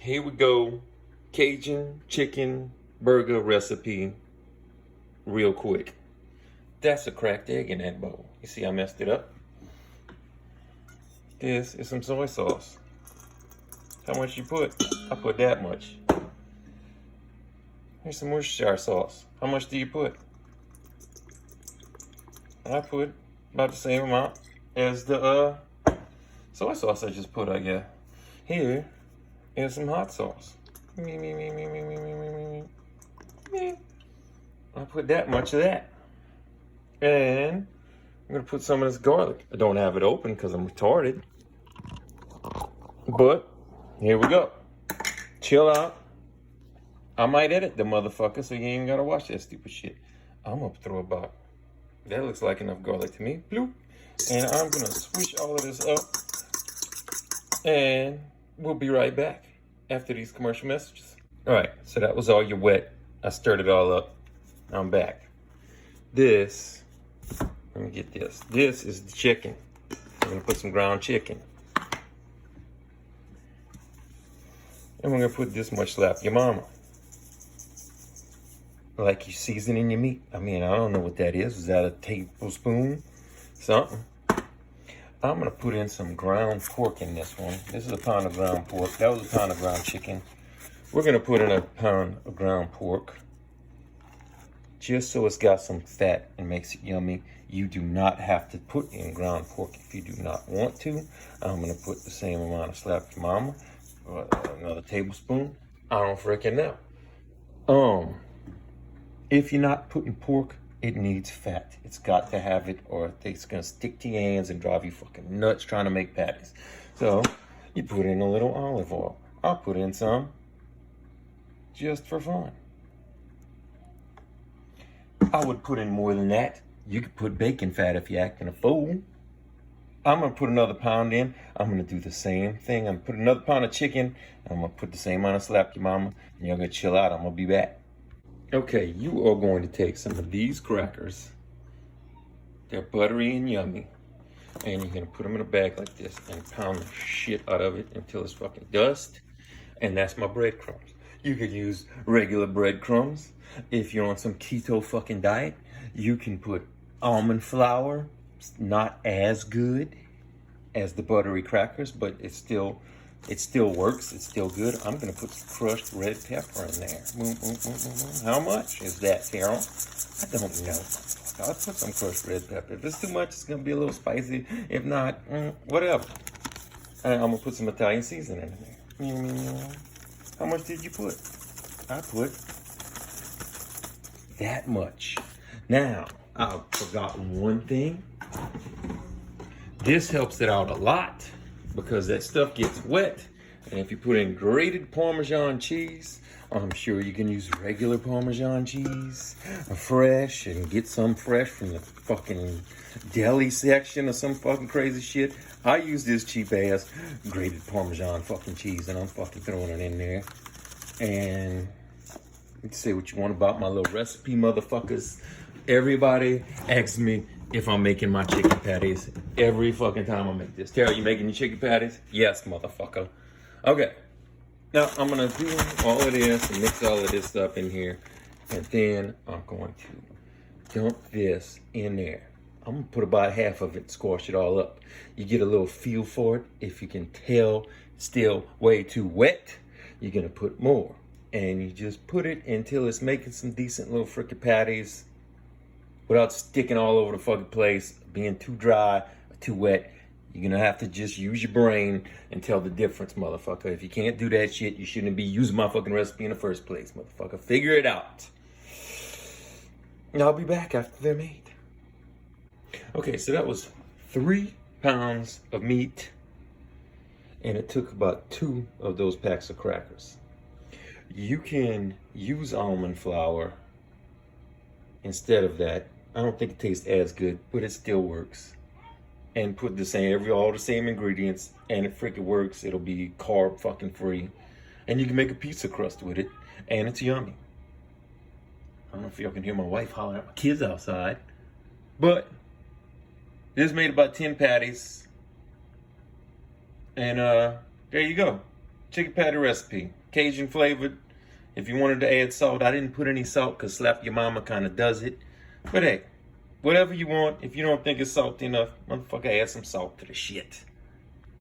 Here we go. Cajun chicken burger recipe real quick. That's a cracked egg in that bowl. You see I messed it up? This is some soy sauce. How much you put? I put that much. Here's some Worcestershire sauce. How much do you put? I put about the same amount as the soy sauce I just put, I guess. Here is some hot sauce. Me. I put that much of that. And I'm gonna put some of this garlic. I don't have it open because I'm retarded. But here we go. Chill out. I might edit the motherfucker so you ain't gotta watch that stupid shit. I'm gonna throw about, that looks like enough garlic to me. Bloop. And I'm gonna swish all of this up. And we'll be right back after these commercial messages. All right, so that was all your wet. I stirred it all up. I'm back. This, let me get this. This is the chicken. I'm gonna put some ground chicken. And we're gonna put this much slap your mama. Like you seasoning your meat. I mean, I don't know what that is. Is that a tablespoon? Something. I'm gonna put in some ground pork in this one. This is a pound of ground pork. That was a pound of ground chicken. We're gonna put in a pound of ground pork. Just so it's got some fat and makes it yummy. You do not have to put in ground pork if you do not want to. I'm gonna put the same amount of slap your mama. Another tablespoon. I don't freaking know. If you're not putting pork, it needs fat. It's got to have it, or it's gonna stick to your hands and drive you fucking nuts trying to make patties. So you put in a little olive oil. I'll put in some just for fun. I would put in more than that. You could put bacon fat if you're acting a fool. I'm gonna put another pound in. I'm gonna do the same thing. I'm gonna put another pound of chicken. I'm gonna put the same amount of slap your mama, and you're gonna chill out. I'm gonna be back. Okay, you are going to take some of these crackers. They're buttery and yummy. And you're gonna put them in a bag like this and pound the shit out of it until it's fucking dust. And that's my breadcrumbs. You could use regular breadcrumbs. If you're on some keto fucking diet, you can put almond flour. It's not as good as the buttery crackers, but it still works. It's still good. I'm gonna put some crushed red pepper in there. How much is that, Terrell? I don't know. I'll put some crushed red pepper. If it's too much, it's gonna be a little spicy. If not, whatever. I'm gonna put some Italian seasoning in there. How much did you put? I put that much. Now, I've forgotten one thing. This helps it out a lot because that stuff gets wet. And if you put in grated Parmesan cheese, I'm sure you can use regular Parmesan cheese, fresh, and get some fresh from the fucking deli section or some fucking crazy shit. I use this cheap ass grated Parmesan fucking cheese, and I'm fucking throwing it in there. And you can say what you want about my little recipe, motherfuckers. Everybody asks me if I'm making my chicken patties every fucking time I make this. Terry, you making your chicken patties? Yes, motherfucker. Okay. Now, I'm going to do all of this and mix all of this stuff in here. And then I'm going to dump this in there. I'm going to put about half of it, squash it all up. You get a little feel for it. If you can tell it's still way too wet, you're going to put more. And you just put it until it's making some decent little frickin' patties without sticking all over the fucking place, being too dry or too wet. You're gonna have to just use your brain and tell the difference, motherfucker. If you can't do that shit, you shouldn't be using my fucking recipe in the first place, motherfucker. Figure it out. And I'll be back after they're made. Okay, so that was 3 pounds of meat, and it took about 2 of those packs of crackers. You can use almond flour instead of that. I don't think it tastes as good, but it still works. And put the same, all the same ingredients, and it freaking works. It'll be carb fucking free. And you can make a pizza crust with it, and it's yummy. I don't know if y'all can hear my wife hollering at my kids outside, but this made about 10 patties. And there you go. chicken patty recipe, Cajun flavored. If you wanted to add salt, I didn't put any salt because Slap Your Mama kind of does it. But hey, whatever you want. If you don't think it's salty enough, motherfucker, add some salt to the shit.